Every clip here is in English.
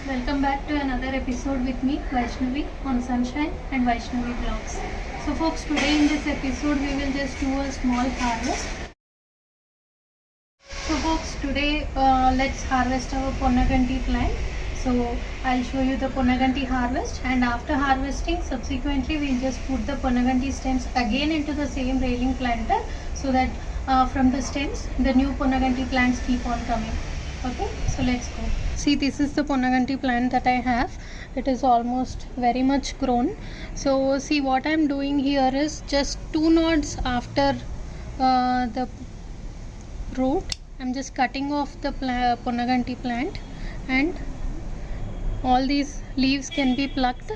Welcome back to another episode with me, Vaishnavi, on Sunshine and Vaishnavi Vlogs. So folks, today in this episode we will just do a small harvest. So folks, today let's harvest our Ponaganti plant. So I'll show you the Ponaganti harvest, and after harvesting subsequently we'll just put the Ponaganti stems again into the same railing planter, so that from the stems the new Ponaganti plants keep on coming. Okay, so let's go. See, this is the Ponaganti plant that I have. It is almost very much grown. So see, what I'm doing here is just 2 nodes after the root, I'm just cutting off the Ponaganti plant, and all these leaves can be plucked,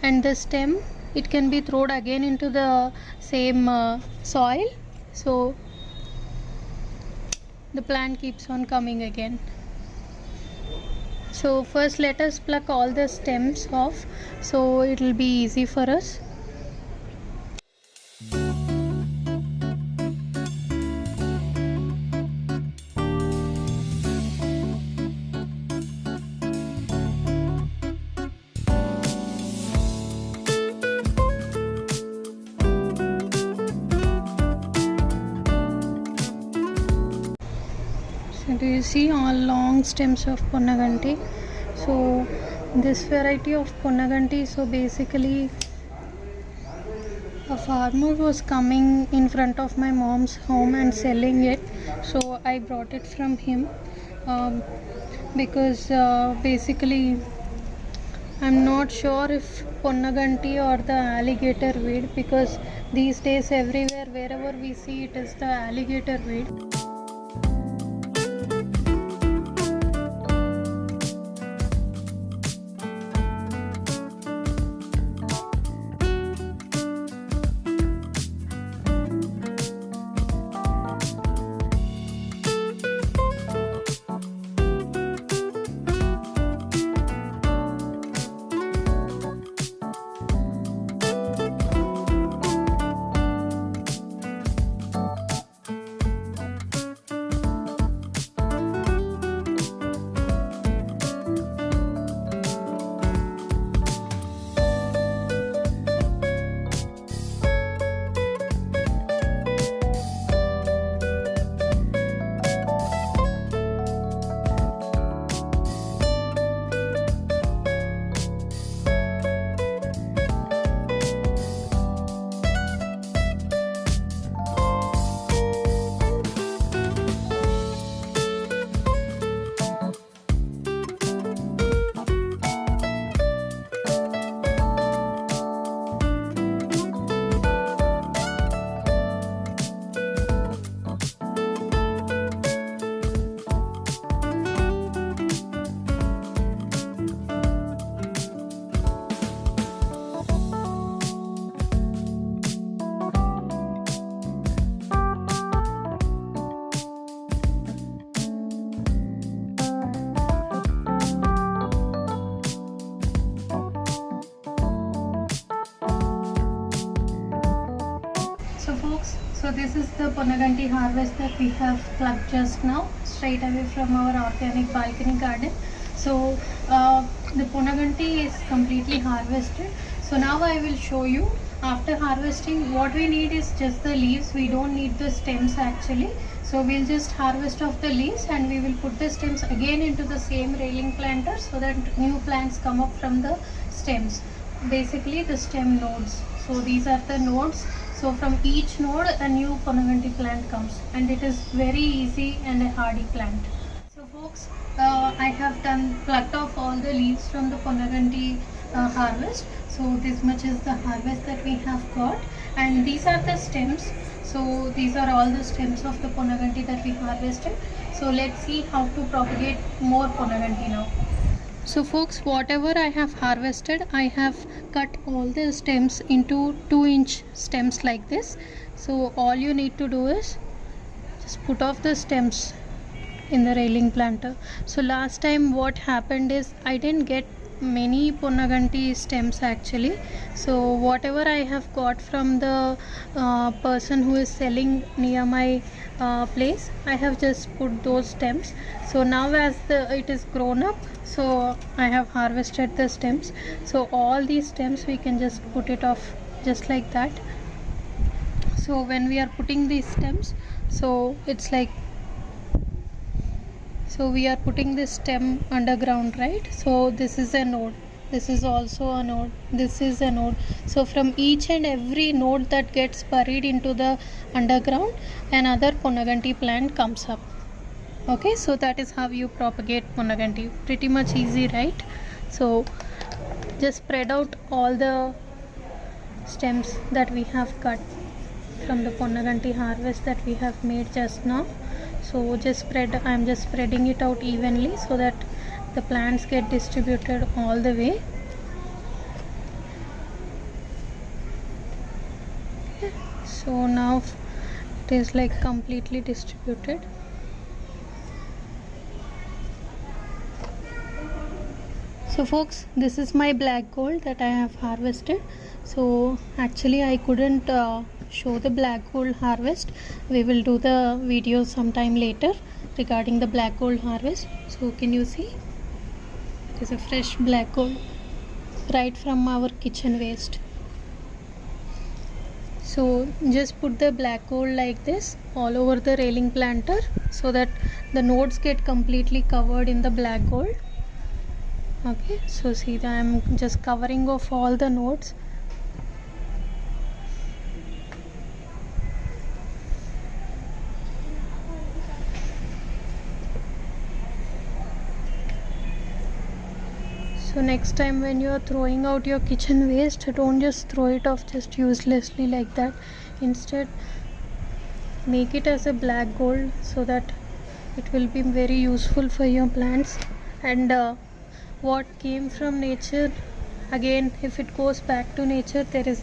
and the stem, it can be thrown again into the same soil, so the plant keeps on coming again. So first let us pluck all the stems off, so it will be easy for us. Do you see all long stems of Ponaganti? So this variety of Ponaganti, so basically a farmer was coming in front of my mom's home and selling it, so I brought it from him because basically I'm not sure if Ponaganti or the alligator weed, because these days everywhere wherever we see it is the alligator weed. So this is the Ponaganti harvest that we have plucked just now, straight away from our organic balcony garden. So the Ponaganti is completely harvested. So now I will show you after harvesting. What we need is just the leaves. We don't need the stems actually. So we'll just harvest off the leaves, and we will put the stems again into the same railing planter, so that new plants come up from the stems. Basically the stem nodes. So these are the nodes. So from each node a new Ponaganti plant comes, and it is very easy and a hardy plant. So folks, I have plucked off all the leaves from the Ponaganti harvest. So this much is the harvest that we have got, and these are the stems. So these are all the stems of the Ponaganti that we harvested. So let's see how to propagate more Ponaganti now. So folks, whatever I have harvested, I have cut all the stems into 2-inch stems like this. So all you need to do is just put off the stems in the railing planter. So last time what happened is I didn't get many Ponaganti stems actually. So whatever I have got from the person who is selling near my place, I have just put those stems. So now as it is grown up, so I have harvested the stems. So all these stems we can just put it off just like that. So when we are putting these stems, so it's like, so we are putting this stem underground, right? So this is a node, this is also a node, this is a node. So from each and every node that gets buried into the underground, another Ponaganti plant comes up. Okay, so that is how you propagate Ponaganti. Pretty much easy, right? So just spread out all the stems that we have cut from the Ponaganti harvest that we have made just now. So just spread, I'm just spreading it out evenly so that the plants get distributed all the way. Okay. So now it is like completely distributed. So folks, this is my black gold that I have harvested. So actually I couldn't show the black gold harvest. We will do the video sometime later regarding the black gold harvest. So can you see? It is a fresh black gold right from our kitchen waste. So just put the black gold like this all over the railing planter so that the nodes get completely covered in the black gold. Okay, so see that I'm just covering off all the nodes. So next time when you are throwing out your kitchen waste, don't just throw it off just uselessly like that. Instead, make it as a black gold so that it will be very useful for your plants. And what came from nature, again, if it goes back to nature, there is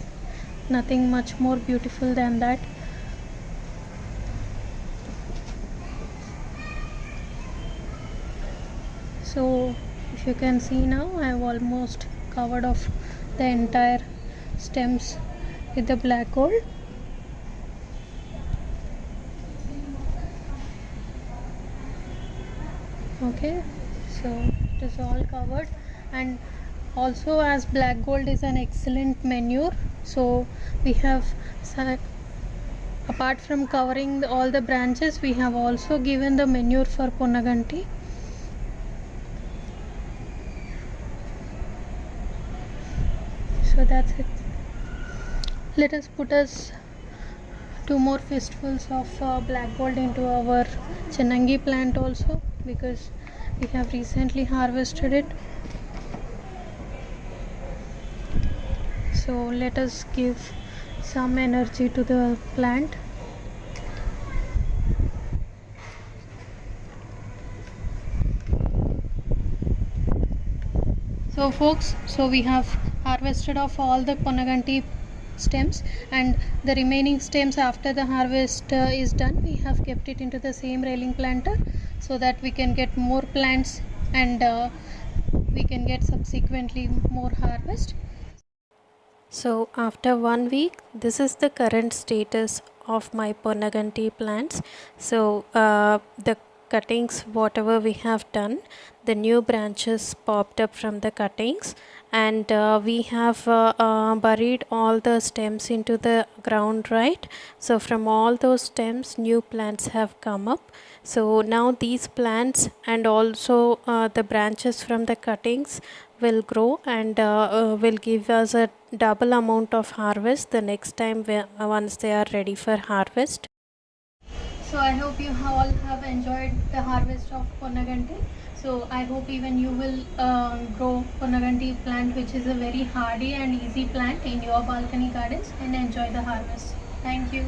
nothing much more beautiful than that. So if you can see now, I have almost covered off the entire stems with the black gold. Okay, so it is all covered. And also, as black gold is an excellent manure, so we have, apart from covering all the branches, we have also given the manure for Ponaganti. So that's it. Let us put us 2 more fistfuls of black gold into our Chenangi plant also, because we have recently harvested it. So let us give some energy to the plant. So folks, so we have harvested off all the Ponaganti stems, and the remaining stems after the harvest is done, we have kept it into the same railing planter so that we can get more plants and we can get subsequently more harvest. So after 1 week, this is the current status of my Ponaganti plants. So the cuttings, whatever we have done, the new branches popped up from the cuttings, and we have buried all the stems into the ground, right? So from all those stems, new plants have come up. So now these plants and also the branches from the cuttings will grow and will give us a double amount of harvest the next time once they are ready for harvest. So I hope you all have enjoyed the harvest of Ponaganti. So I hope even you will grow Ponaganti plant, which is a very hardy and easy plant, in your balcony gardens, and enjoy the harvest. Thank you.